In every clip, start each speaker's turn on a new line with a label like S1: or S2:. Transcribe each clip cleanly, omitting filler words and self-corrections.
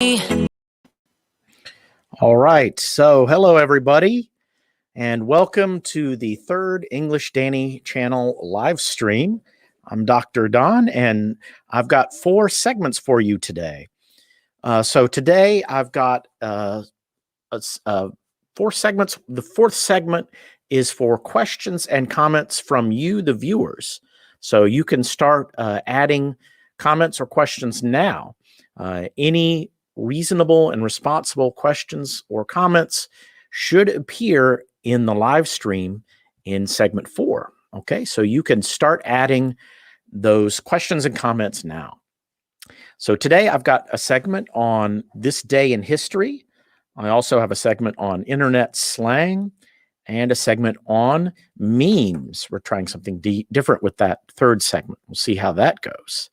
S1: All right, so hello everybody, and welcome to the third English Danny channel live stream. I'm Dr. Don, and I've got 4 segments for you today. So today I've got 4 segments. The 4th segment is for questions and comments from you, the viewers. So you can start adding comments or questions now. Any reasonable and responsible questions or comments should appear in the live stream in segment 4. Okay, so you can start adding those questions and comments now. So today I've got a segment on this day in history. I also have a segment on internet slang and a segment on memes. We're trying something different with that 3rd segment. We'll see how that goes.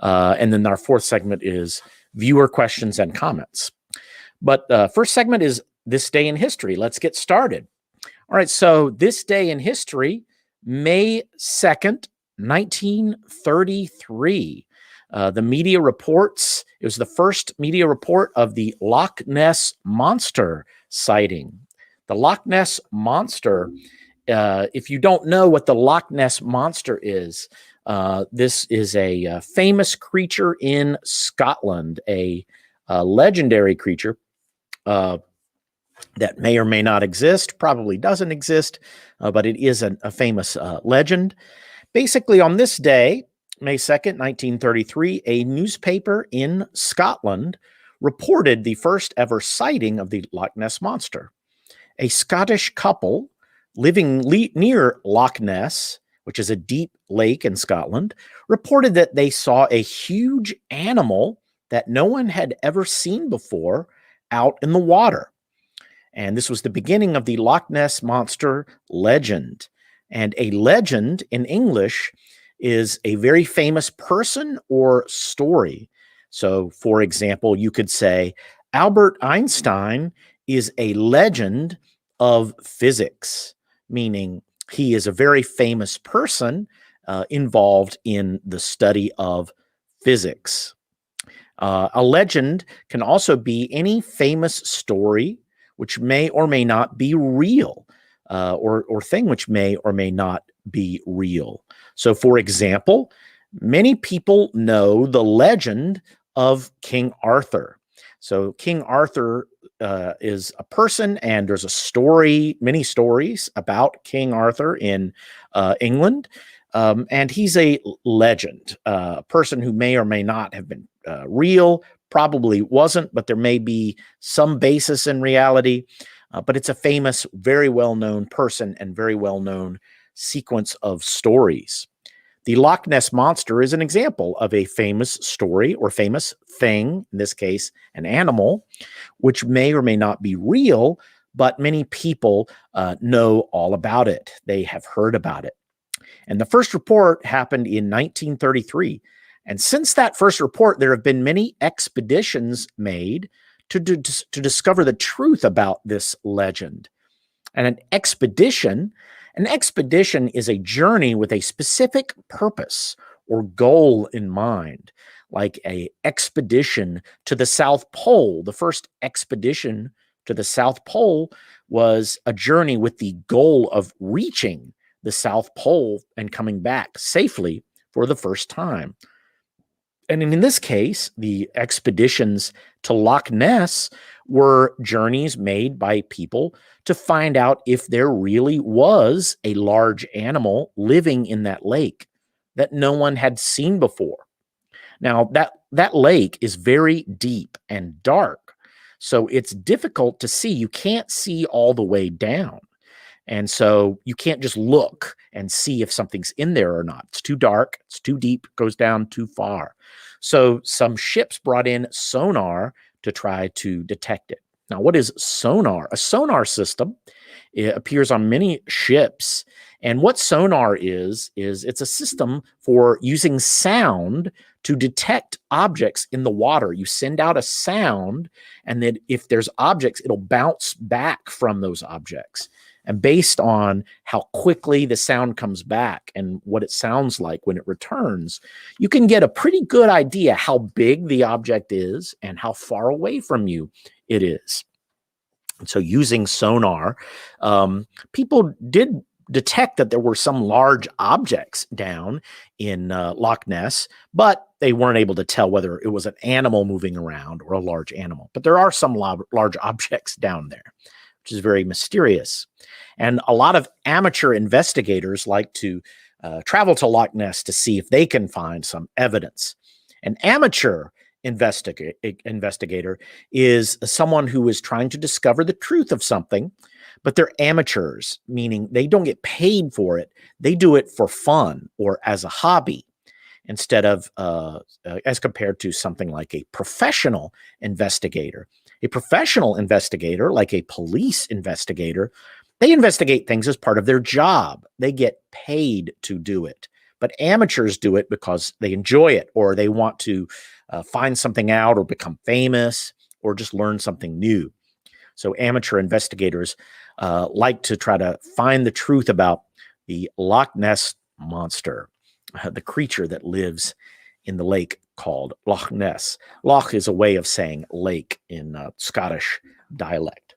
S1: And then our 4th segment is viewer questions and comments. But the 1st segment is this day in history. Let's get started. All right, so this day in history, May 2nd, 1933. The media reports, it was the first media report of the Loch Ness Monster sighting. The Loch Ness Monster, if you don't know what the Loch Ness Monster is, this is a famous creature in Scotland, a legendary creature that may or may not exist, probably doesn't exist, but it is a famous legend. Basically, on this day, May 2nd, 1933, a newspaper in Scotland reported the first ever sighting of the Loch Ness Monster. A Scottish couple living near Loch Ness, which is a deep lake in Scotland, reported that they saw a huge animal that no one had ever seen before out in the water. And this was the beginning of the Loch Ness Monster legend. And a legend in English is a very famous person or story. So, for example, you could say, Albert Einstein is a legend of physics, meaning he is a very famous person involved in the study of physics. A legend can also be any famous story which may or may not be real, or thing which may or may not be real. So, for example, many people know the legend of King Arthur. So King Arthur is a person, and there's a story, many stories about King Arthur in England. And he's a legend, a person who may or may not have been real, probably wasn't, but there may be some basis in reality. But it's a famous, very well-known person and very well-known sequence of stories. The Loch Ness Monster is an example of a famous story or famous thing, in this case, an animal, which may or may not be real, but many people know all about it. They have heard about it. And the first report happened in 1933. And since that first report, there have been many expeditions made to discover the truth about this legend. And an expedition is a journey with a specific purpose or goal in mind, like an expedition to the South Pole. The first expedition to the South Pole was a journey with the goal of reaching the South Pole and coming back safely for the first time. And in this case, the expeditions to Loch Ness were journeys made by people to find out if there really was a large animal living in that lake that no one had seen before. Now, that lake is very deep and dark, so it's difficult to see. You can't see all the way down. And so you can't just look and see if something's in there or not. It's too dark, it's too deep, goes down too far. So some ships brought in sonar to try to detect it. Now, what is sonar? A sonar system, it appears on many ships. And what sonar is it's a system for using sound to detect objects in the water. You send out a sound, and then if there's objects, it'll bounce back from those objects. And based on how quickly the sound comes back and what it sounds like when it returns, you can get a pretty good idea how big the object is and how far away from you it is. So using sonar, people did detect that there were some large objects down in Loch Ness, but they weren't able to tell whether it was an animal moving around or a large animal. But there are some large objects down there, which is very mysterious. And a lot of amateur investigators like to travel to Loch Ness to see if they can find some evidence. An amateur investigator is someone who is trying to discover the truth of something, but they're amateurs, meaning they don't get paid for it. They do it for fun or as a hobby instead of as compared to something like a professional investigator. A professional investigator, like a police investigator, they investigate things as part of their job. They get paid to do it. But amateurs do it because they enjoy it, or they want to find something out or become famous or just learn something new. So amateur investigators like to try to find the truth about the Loch Ness monster, the creature that lives in the lake called Loch Ness. Loch is a way of saying lake in Scottish dialect.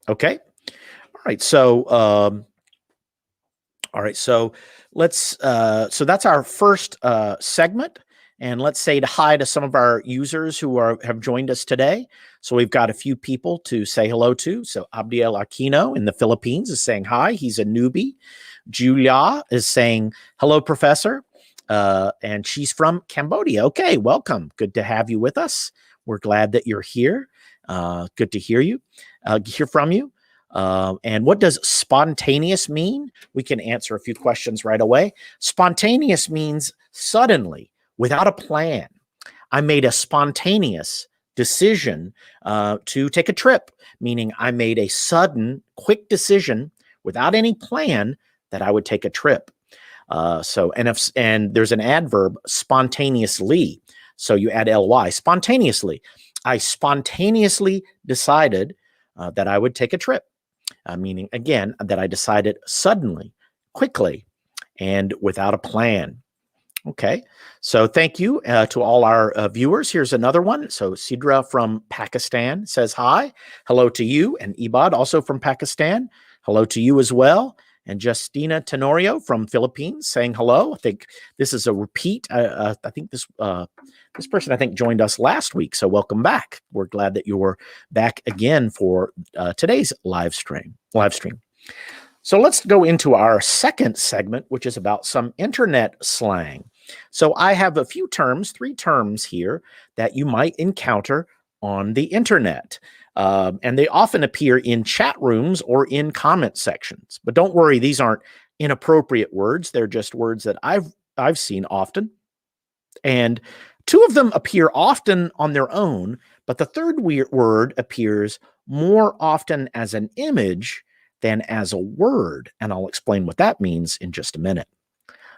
S1: Okay. All right, so let's so that's our first segment, and let's say hi to some of our users who have joined us today. So we've got a few people to say hello to. So Abdiel Aquino in the Philippines is saying hi. He's a newbie. Julia is saying hello, Professor, and she's from Cambodia. Okay, welcome. Good to have you with us. We're glad that you're here. Good to hear from you. And what does spontaneous mean? We can answer a few questions right away. Spontaneous means suddenly, without a plan. I made a spontaneous decision to take a trip, meaning I made a sudden, quick decision without any plan that I would take a trip. And there's an adverb, spontaneously. So you add ly, spontaneously. I spontaneously decided that I would take a trip. Meaning, again, that I decided suddenly, quickly, and without a plan. Okay, so thank you to all our viewers. Here's another one. So Sidra from Pakistan says hi. Hello to you. And Ibad, also from Pakistan. Hello to you as well. And Justina Tenorio from Philippines saying hello. I think this is a repeat. I think this person joined us last week. So welcome back. We're glad that you're back again for today's live stream. So let's go into our second segment, which is about some internet slang. So I have a few terms, 3 terms here that you might encounter on the internet. And they often appear in chat rooms or in comment sections. But don't worry, these aren't inappropriate words. They're just words that I've seen often. And 2 of them appear often on their own, but the third word appears more often as an image than as a word. And I'll explain what that means in just a minute.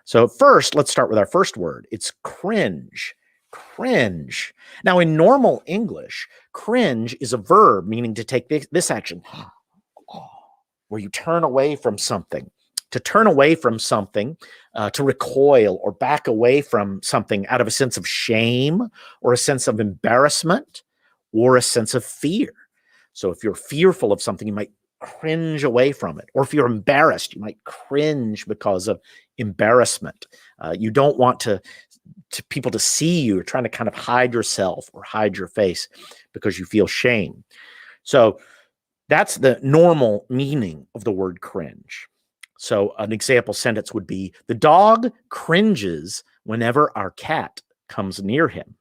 S1: So first, let's start with our first word. It's cringe. Cringe. Now, in normal English, cringe is a verb meaning to take this action, where you turn away from something. To turn away from something, to recoil or back away from something out of a sense of shame or a sense of embarrassment or a sense of fear. So if you're fearful of something, you might cringe away from it. Or if you're embarrassed, you might cringe because of embarrassment. You don't want to people to see you. You're trying to kind of hide yourself or hide your face because you feel shame. So that's the normal meaning of the word cringe. So an example sentence would be, the dog cringes whenever our cat comes near him.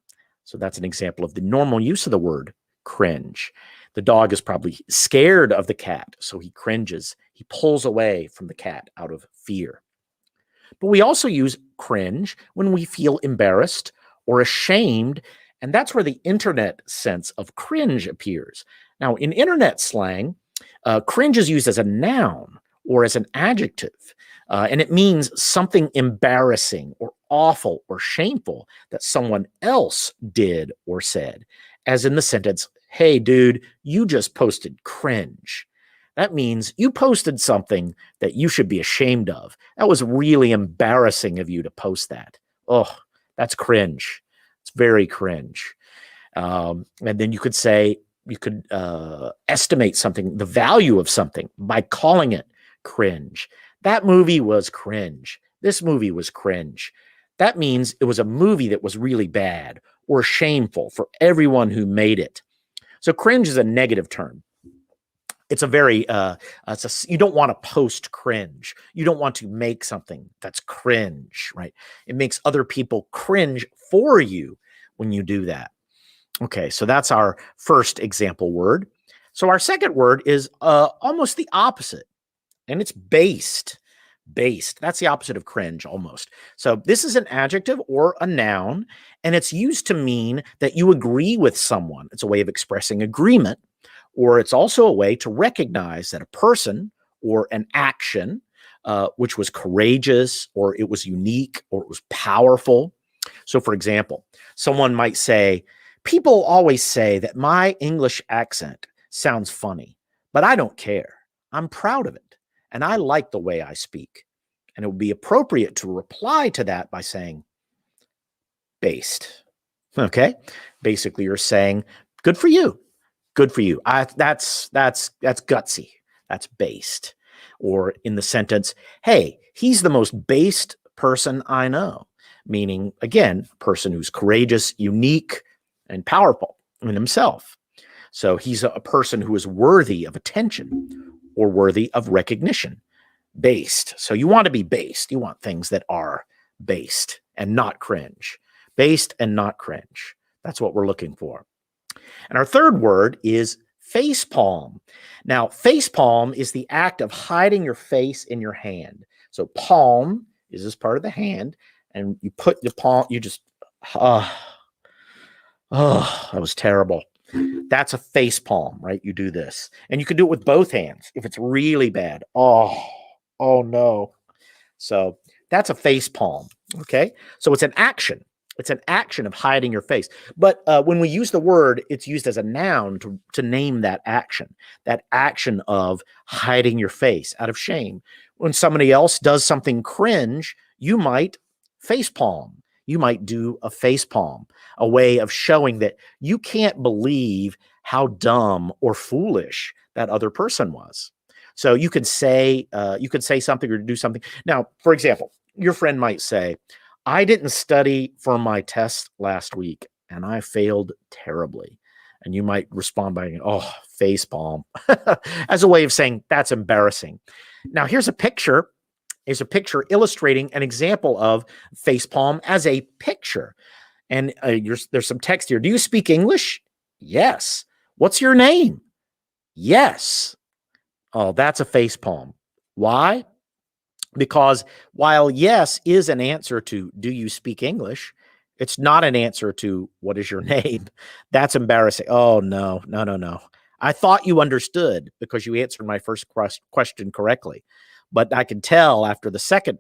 S1: So that's an example of the normal use of the word cringe. The dog is probably scared of the cat, so he cringes. He pulls away from the cat out of fear. But we also use cringe when we feel embarrassed or ashamed, and that's where the internet sense of cringe appears. Now, in internet slang, cringe is used as a noun or as an adjective, and it means something embarrassing or awful or shameful that someone else did or said, as in the sentence, "Hey, dude, you just posted cringe." That means you posted something that you should be ashamed of. That was really embarrassing of you to post that. Oh, that's cringe. It's very cringe. And then you could say, you could estimate something, the value of something, by calling it cringe. That movie was cringe. This movie was cringe. That means it was a movie that was really bad or shameful for everyone who made it. So cringe is a negative term. It's a very, you don't want to post cringe. You don't want to make something that's cringe, right? It makes other people cringe for you when you do that. Okay, so that's our first example word. So our second word is almost the opposite, and it's based. Based. That's the opposite of cringe almost. So this is an adjective or a noun, and it's used to mean that you agree with someone. It's a way of expressing agreement, or it's also a way to recognize that a person or an action, which was courageous, or it was unique, or it was powerful. So for example, someone might say, people always say that my English accent sounds funny, but I don't care. I'm proud of it, and I like the way I speak. And it would be appropriate to reply to that by saying, based. Okay? Basically, you're saying, good for you. Good for you. That's gutsy. That's based. Or in the sentence, hey, he's the most based person I know. Meaning, again, a person who's courageous, unique, and powerful in himself. So he's a person who is worthy of attention or worthy of recognition. Based. So you want to be based. You want things that are based and not cringe. Based and not cringe. That's what we're looking for. And our third word is facepalm. Now, facepalm is the act of hiding your face in your hand. So palm is this part of the hand, and you put the palm, you just, that was terrible. That's a facepalm, right? You do this. And you can do it with both hands if it's really bad. Oh no. So that's a facepalm, okay? So it's an action. It's an action of hiding your face. But when we use the word, it's used as a noun to name that action of hiding your face out of shame. When somebody else does something cringe, you might facepalm. You might do a facepalm, a way of showing that you can't believe how dumb or foolish that other person was. So you could say something or do something. Now, for example, your friend might say, I didn't study for my test last week and I failed terribly. And you might respond by, facepalm, as a way of saying that's embarrassing. Now, here's a picture. Here's a picture illustrating an example of facepalm as a picture. And there's some text here. Do you speak English? Yes. What's your name? Yes. Oh, that's a facepalm. Why? Because while yes is an answer to do you speak English, it's not an answer to what is your name. That's embarrassing. Oh, no. I thought you understood because you answered my first question correctly. But I can tell after the second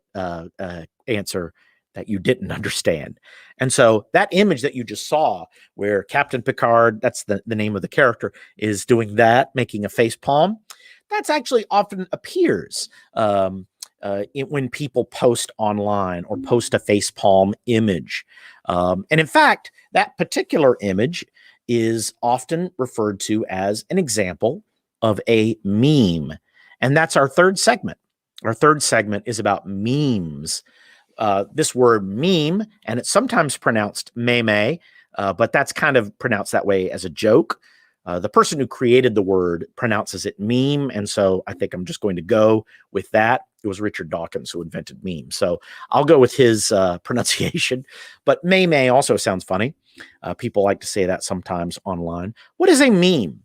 S1: answer that you didn't understand. And so that image that you just saw where Captain Picard, that's the name of the character, is doing that, making a face palm, that's actually often appears when people post online or post a face palm image. And in fact, that particular image is often referred to as an example of a meme. And that's our third segment. Our third segment is about memes. This word meme, and it's sometimes pronounced meme, but that's kind of pronounced that way as a joke. The person who created the word pronounces it meme, and so I think I'm just going to go with that. It was Richard Dawkins who invented meme, so I'll go with his pronunciation. But meme also sounds funny. People like to say that sometimes online. What is a meme?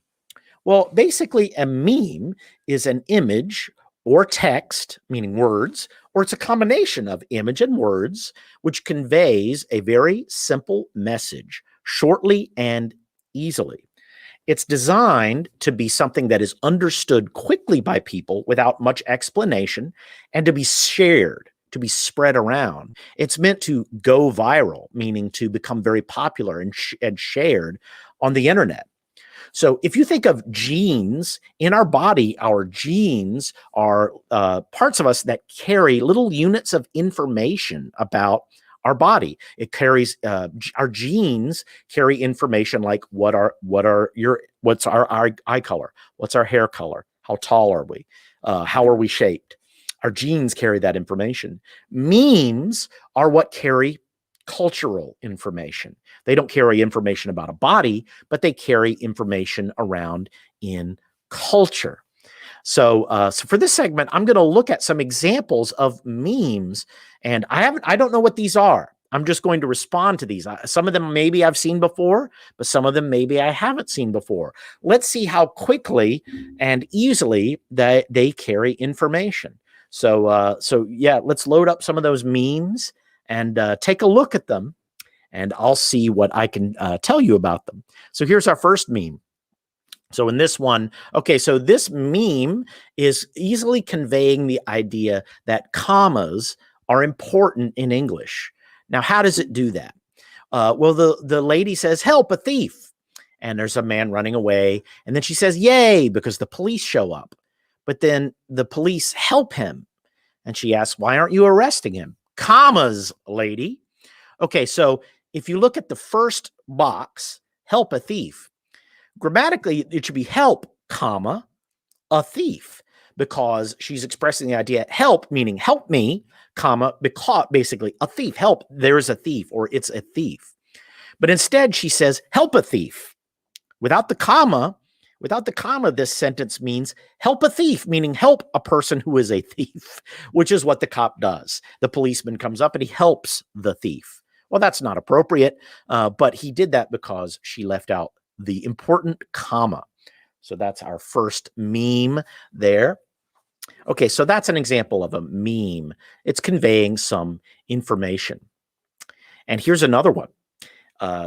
S1: Well, basically, a meme is an image or text, meaning words, or it's a combination of image and words, which conveys a very simple message shortly and easily. It's designed to be something that is understood quickly by people without much explanation and to be shared, to be spread around. It's meant to go viral, meaning to become very popular and shared on the internet. So if you think of genes in our body, our genes are parts of us that carry little units of information about our body. It carries our genes carry information like what's our eye color, what's our hair color, how tall are we, how are we shaped. Our genes carry that information. Memes are what carry cultural information. They don't carry information about a body, but they carry information around in culture. So for this segment, I'm going to look at some examples of memes, and I don't know what these are. I'm just going to respond to these. Some of them maybe I've seen before, but some of them maybe I haven't seen before. Let's see how quickly and easily they carry information. So yeah, let's load up some of those memes and take a look at them, and I'll see what I can tell you about them. So here's our first meme. So in this one, okay, so this meme is easily conveying the idea that commas are important in English. Now, how does it do that? Well, the lady says, "Help, a thief." And there's a man running away. And then she says, "Yay," because the police show up. But then the police help him. And she asks, "Why aren't you arresting him?" Commas, lady. Okay, so if you look at the first box, "Help, a thief," grammatically, it should be "help, comma, a thief," because she's expressing the idea help, meaning help me, comma, because basically a thief, help, there's a thief, or it's a thief. But instead she says help a thief. Without the comma, this sentence means help a thief, meaning help a person who is a thief, which is what the cop does. The policeman comes up and he helps the thief. Well, that's not appropriate, but he did that because she left out the important comma. So that's our first meme there. Okay, so that's an example of a meme. It's conveying some information. And here's another one.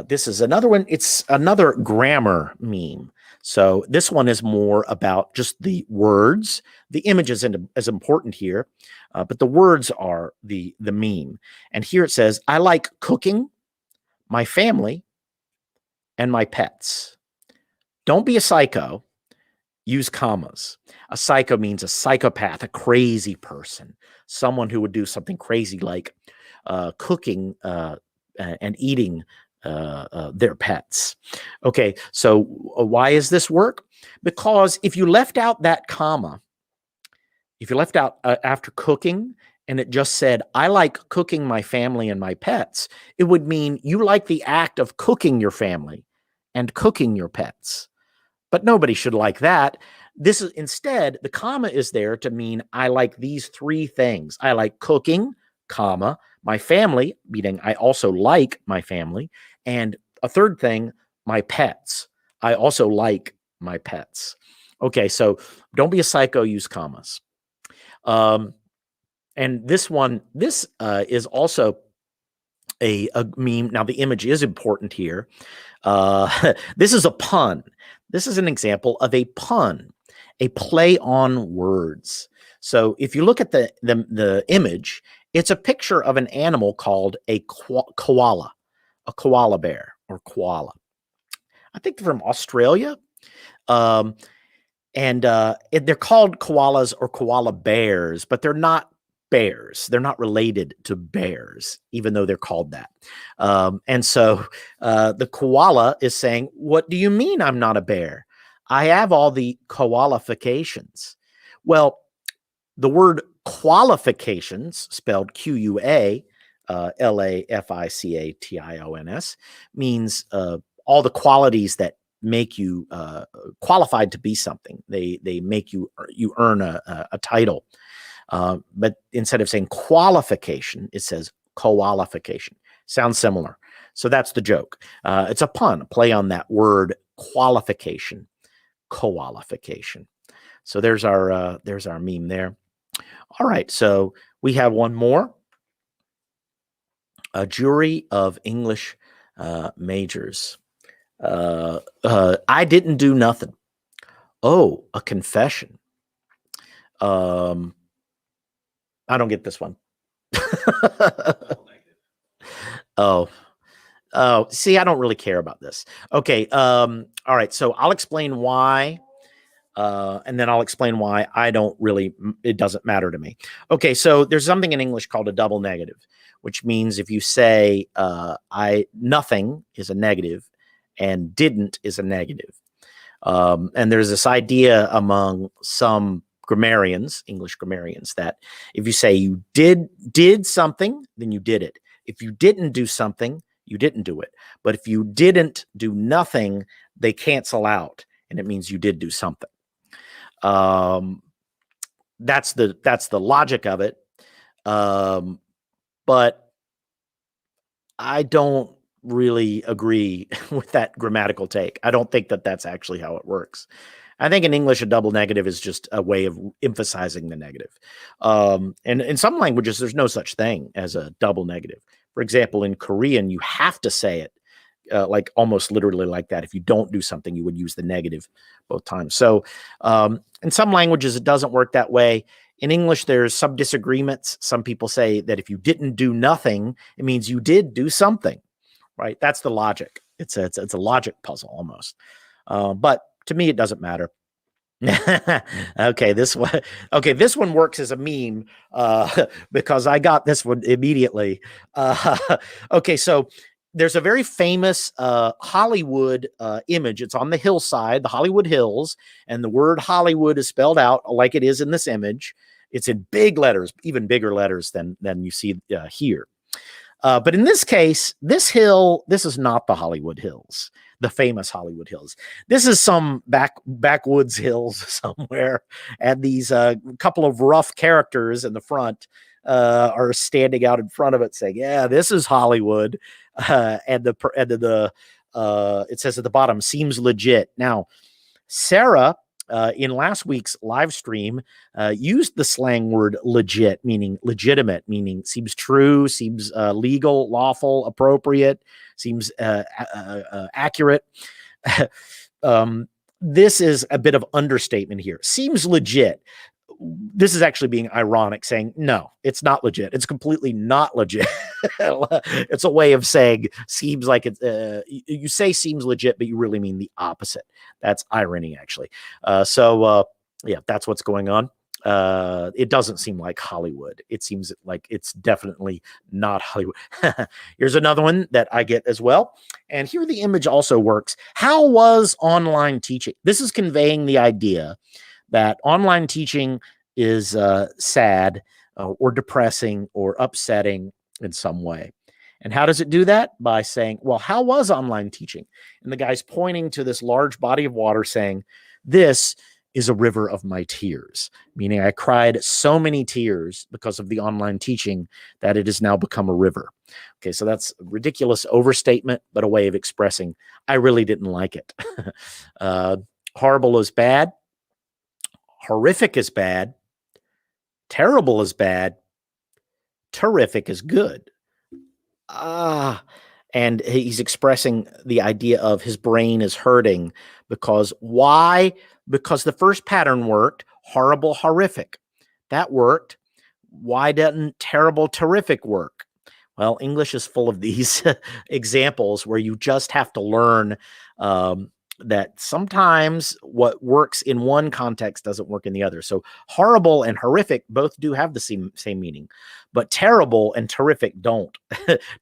S1: This is another one. It's another grammar meme. So this one is more about just the words. The image isn't as important here, but the words are the meme. And here it says, "I like cooking, my family, and my pets." Don't be a psycho. Use commas. A psycho means a psychopath, a crazy person, someone who would do something crazy like cooking and eating their pets. Okay, so why is this work? Because if you left out that comma, if you left out after cooking and it just said, "I like cooking my family and my pets," it would mean you like the act of cooking your family and cooking your pets. But nobody should like that. This is instead, the comma is there to mean I like these three things. I like cooking, comma, my family, meaning I also like my family, and a third thing, my pets. I also like my pets. Okay, so don't be a psycho, use commas. And this one, this is also a meme. Now, the image is important here. This is a pun. This is an example of a pun, a play on words. So if you look at the image, it's a picture of an animal called a koala bear or koala. I think they're from Australia. And they're called koalas or koala bears, but they're not bears. They're not related to bears, even though they're called that. And so the koala is saying, "What do you mean I'm not a bear? I have all the qualifications." Well, the word qualifications, spelled Qualifications, means all the qualities that make you qualified to be something. They make you earn a title. But instead of saying qualification, it says qualification. Sounds similar. So that's the joke. It's a pun, a play on that word qualification, qualification. So there's our meme there. All right, so we have one more. A jury of English majors. I didn't do nothing. Oh, a confession. I don't get this one. Oh, Oh, see, I don't really care about this. Okay. All right. So I'll explain why. And then I'll explain why I don't really, it doesn't matter to me. Okay, so there's something in English called a double negative, which means if you say nothing is a negative and didn't is a negative. And there's this idea among some grammarians, English grammarians, that if you say you did something, then you did it. If you didn't do something, you didn't do it. But if you didn't do nothing, they cancel out, and it means you did do something. That's the logic of it. But I don't really agree with that grammatical take. I don't think that that's actually how it works. I think in English, a double negative is just a way of emphasizing the negative. And in some languages, there's no such thing as a double negative. For example, in Korean, you have to say it like almost literally like that. If you don't do something, you would use the negative both times. So in some languages, it doesn't work that way. In English, there's some disagreements. Some people say that if you didn't do nothing, it means you did do something, right? That's the logic. It's a logic puzzle almost. But to me, it doesn't matter. Okay, this one works as a meme because I got this one immediately. Okay, so there's a very famous Hollywood image. It's on the hillside, the Hollywood Hills, and the word Hollywood is spelled out like it is in this image. It's in big letters, even bigger letters than you see here. But in this case, this is not the Hollywood Hills, the famous Hollywood Hills. This is some backwoods hills somewhere, and these couple of rough characters in the front are standing out in front of it saying, yeah, this is Hollywood. And it says at the bottom, seems legit. Now, Sarah, in last week's live stream, used the slang word legit, meaning legitimate, meaning seems true, seems legal, lawful, appropriate, seems accurate. This is a bit of understatement here. Seems legit. This is actually being ironic, saying, no, it's not legit. It's completely not legit. It's a way of saying seems like it's, you say seems legit, but you really mean the opposite. That's irony, actually. Yeah, that's what's going on. It doesn't seem like Hollywood. It seems like it's definitely not Hollywood. Here's another one that I get as well. And here the image also works. How was online teaching? This is conveying the idea that online teaching is sad or depressing or upsetting in some way. And how does it do that? By saying, well, how was online teaching? And the guy's pointing to this large body of water saying, this is a river of my tears, meaning I cried so many tears because of the online teaching that it has now become a river. Okay, so that's a ridiculous overstatement, but a way of expressing I really didn't like it. Horrible is bad. Horrific is bad. Terrible is bad. Terrific is good. And he's expressing the idea of his brain is hurting because why? Because the first pattern worked. Horrible, horrific. That worked. Why doesn't terrible, terrific work? Well, English is full of these examples where you just have to learn that sometimes what works in one context doesn't work in the other. So horrible and horrific both do have the same meaning, but terrible and terrific don't.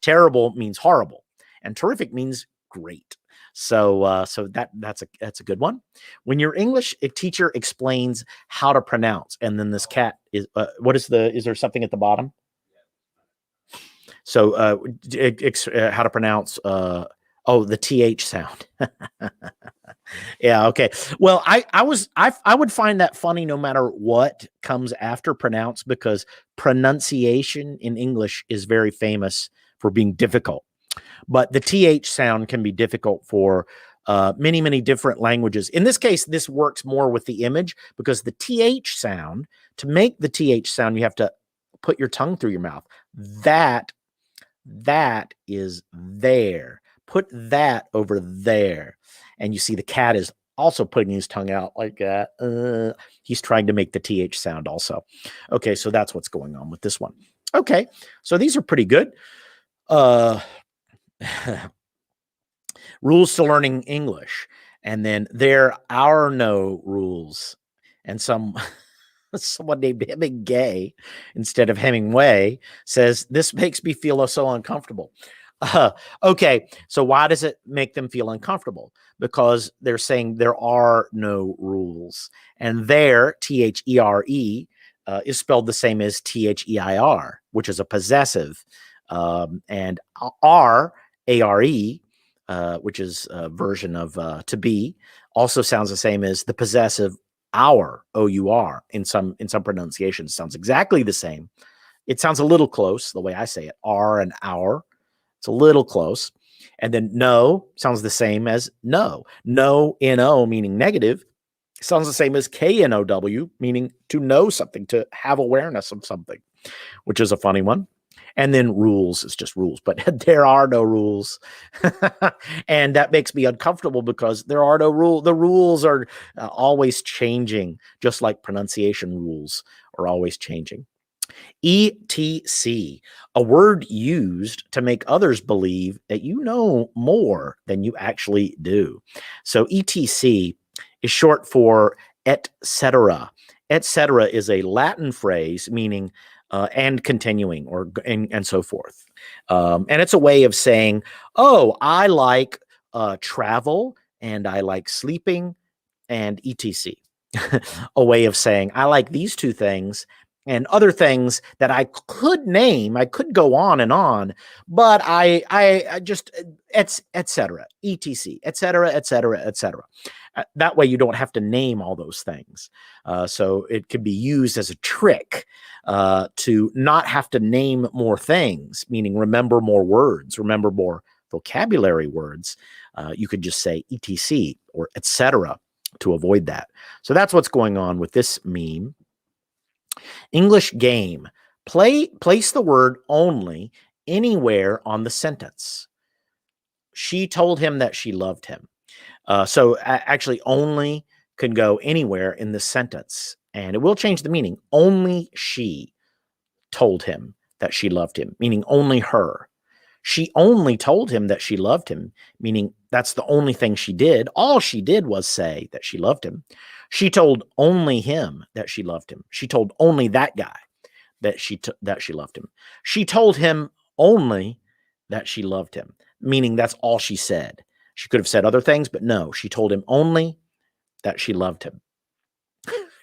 S1: Terrible means horrible, and terrific means great. So that's a good one. When your English teacher explains how to pronounce, and then this cat is is there something at the bottom? So how to pronounce the TH sound. Yeah, okay. Well, I would find that funny no matter what comes after pronounce, because pronunciation in English is very famous for being difficult. But the TH sound can be difficult for many, many different languages. In this case, this works more with the image because the TH sound, to make the TH sound, you have to put your tongue through your mouth. That is there. Put that over there. And you see the cat is also putting his tongue out like that. He's trying to make the TH sound also. Okay, so that's what's going on with this one. Okay, so these are pretty good. Rules to learning English. And then there are no rules. And someone named Hemingway instead of Hemingway says, this makes me feel so uncomfortable. Okay, so why does it make them feel uncomfortable? Because they're saying there are no rules. And there, T-H-E-R-E, is spelled the same as T-H-E-I-R, which is a possessive. And R, A-R-E, which is a version of to be, also sounds the same as the possessive our, O-U-R. In some pronunciations, sounds exactly the same. It sounds a little close, the way I say it, R and our. It's a little close. And then no sounds the same as no. No, N-O, meaning negative, sounds the same as K-N-O-W, meaning to know something, to have awareness of something, which is a funny one. And then rules is just rules, but there are no rules. And that makes me uncomfortable because there are no rules. The rules are always changing, just like pronunciation rules are always changing. ETC, a word used to make others believe that you know more than you actually do. So ETC is short for et cetera. Et cetera is a Latin phrase meaning and continuing and so forth. And it's a way of saying, oh, I like travel and I like sleeping and etc. A way of saying, I like these two things and other things that I could name. I could go on and on, but I just, et cetera, etc., et cetera, et cetera, et cetera. That way you don't have to name all those things. So it can be used as a trick to not have to name more things, meaning remember more words, remember more vocabulary words. You could just say etc. or et cetera to avoid that. So that's what's going on with this meme. English game. Place the word only anywhere on the sentence. She told him that she loved him. So actually only can go anywhere in the sentence, and it will change the meaning. Only she told him that she loved him, meaning only her. She only told him that she loved him, meaning that's the only thing she did. All she did was say that she loved him. She told only him that she loved him. She told only that guy that she loved him. She told him only that she loved him, meaning that's all she said. She could have said other things, but no, she told him only that she loved him.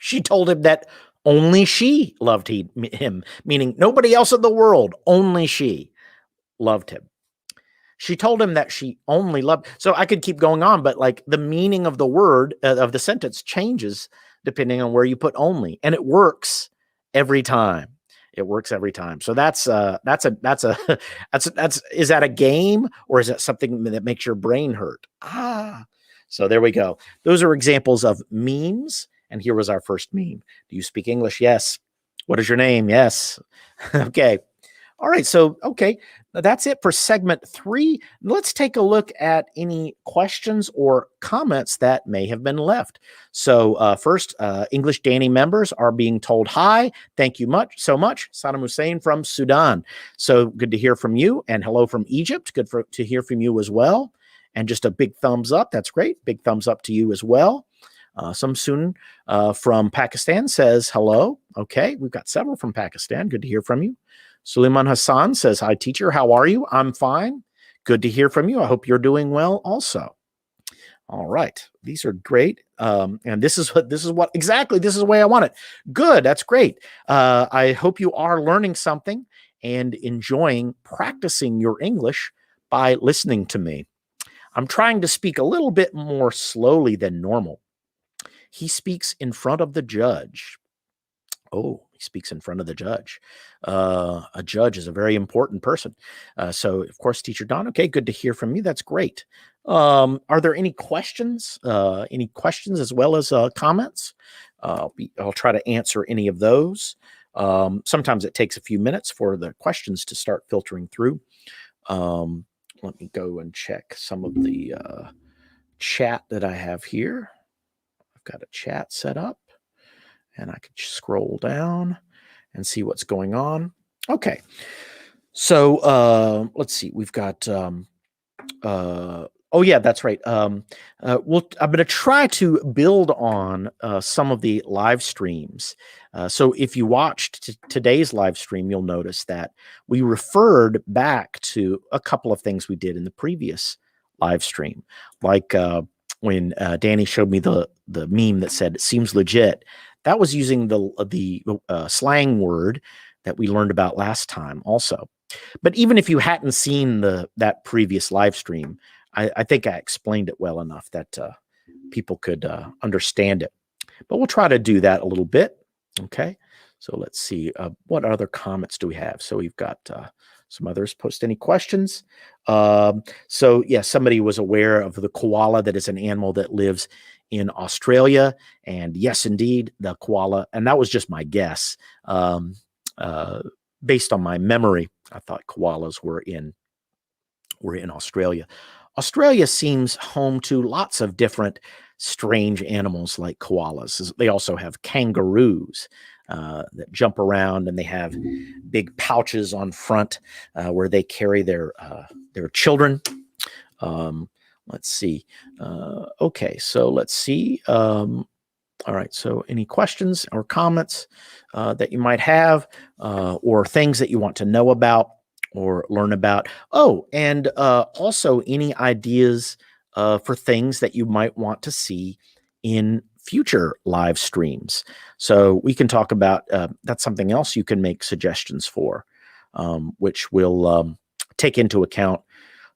S1: She told him that only she loved him, meaning nobody else in the world, only she loved him. She told him that she only loved. So I could keep going on, but like the meaning of the word of the sentence changes depending on where you put only, and it works every time. It works every time. So is that a game or is that something that makes your brain hurt? So there we go. Those are examples of memes. And here was our first meme. Do you speak English? Yes. What is your name? Yes. Okay. All right. So, okay. That's it for segment 3. Let's take a look at any questions or comments that may have been left. So first, English Danny members are being told hi. Thank you so much. Saddam Hussein from Sudan. So good to hear from you, and hello from Egypt. Good to hear from you as well. And just a big thumbs up. That's great. Big thumbs up to you as well. Samsun from Pakistan says hello. Okay. We've got several from Pakistan. Good to hear from you. Suleiman Hassan says, hi, teacher. How are you? I'm fine. Good to hear from you. I hope you're doing well also. All right. These are great. And this is what exactly, this is the way I want it. Good. That's great. I hope you are learning something and enjoying practicing your English by listening to me. I'm trying to speak a little bit more slowly than normal. He speaks in front of the judge. Oh, he speaks in front of the judge. A judge is a very important person. So, of course, Teacher Don, okay, good to hear from you. That's great. Are there any questions? Any questions as well as comments? I'll try to answer any of those. Sometimes it takes a few minutes for the questions to start filtering through. Let me go and check some of the chat that I have here. I've got a chat set up, and I could scroll down and see what's going on. Okay. So let's see. We've got Oh yeah, that's right. I'm going to try to build on some of the live streams. So if you watched today's live stream, you'll notice that we referred back to a couple of things we did in the previous live stream, like when Danny showed me the meme that said "it seems legit." That was using the slang word that we learned about last time, also. But even if you hadn't seen that previous live stream, I think I explained it well enough that people could understand it. But we'll try to do that a little bit. Okay. So let's see. What other comments do we have? So we've got some others post any questions. So yeah, somebody was aware of the koala, that is an animal that lives in Australia. And yes, indeed, the koala. And that was just my guess. Based on my memory, I thought koalas were in Australia. Australia seems home to lots of different strange animals like koalas. They also have kangaroos that jump around, and they have big pouches on front where they carry their children. Let's see. Okay, so let's see. All right, so any questions or comments that you might have, or things that you want to know about or learn about? Oh, and also any ideas for things that you might want to see in future live streams. So we can talk about, that's something else you can make suggestions for, which we'll take into account,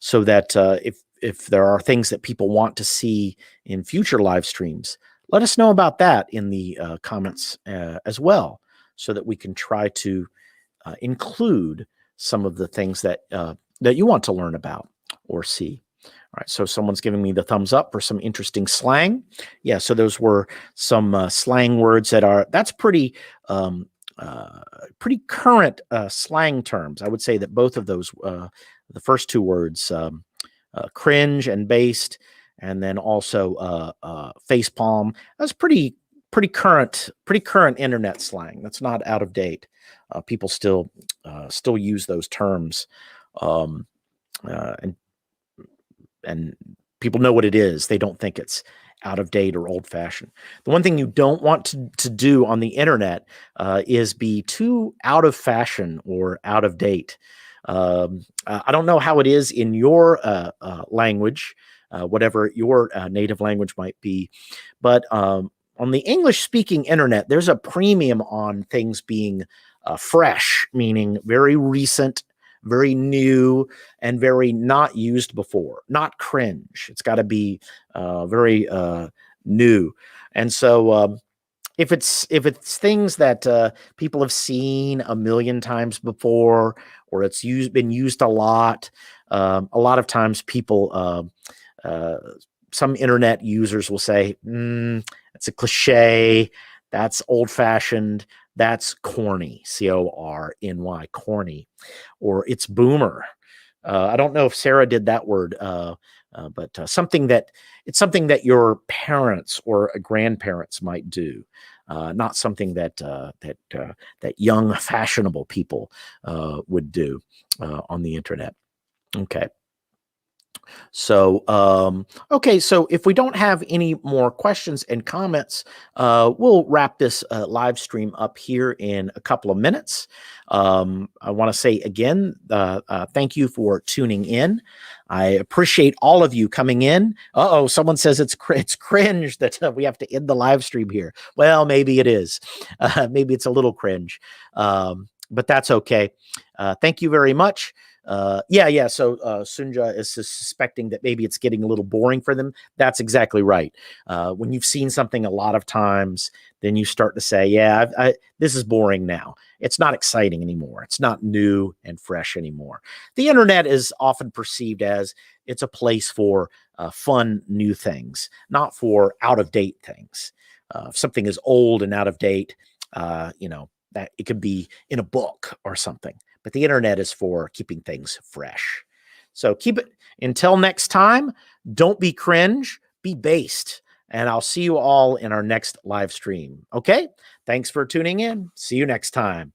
S1: so that if there are things that people want to see in future live streams, let us know about that in the comments as well, so that we can try to include some of the things that you want to learn about or see. All right, so someone's giving me the thumbs up for some interesting slang. Yeah, so those were some slang words that's pretty current slang terms. I would say that both of those, the first two words, cringe and based, and then also facepalm, that's pretty current internet slang. That's not out of date. People still use those terms, and people know what it is. They don't think it's out of date or old fashioned. The one thing you don't want to do on the internet is be too out of fashion or out of date. I don't know how it is in your language, whatever your native language might be, but on the English-speaking internet, there's a premium on things being fresh, meaning very recent, very new, and very not used before. Not cringe. It's got to be very new. And so if it's things that people have seen a million times before, or it's been used a lot of times people, some internet users will say, it's a cliche, that's old-fashioned, that's corny, C-O-R-N-Y, corny, or it's boomer. I don't know if Sarah did that word, but it's something that your parents or grandparents might do, not something that young fashionable people would do on the internet. Okay. So, okay, so if we don't have any more questions and comments, we'll wrap this live stream up here in a couple of minutes. I want to say again, thank you for tuning in. I appreciate all of you coming in. Uh-oh, someone says it's cringe that we have to end the live stream here. Well, maybe it is. Maybe it's a little cringe, but that's okay. Thank you very much. Yeah. So Sunja is suspecting that maybe it's getting a little boring for them. That's exactly right. When you've seen something a lot of times, then you start to say, yeah, this is boring now. It's not exciting anymore. It's not new and fresh anymore. The internet is often perceived as it's a place for fun, new things, not for out-of-date things. If something is old and out of date, that it could be in a book or something. But the internet is for keeping things fresh. So keep it until next time. Don't be cringe, be based. And I'll see you all in our next live stream. Okay? Thanks for tuning in. See you next time.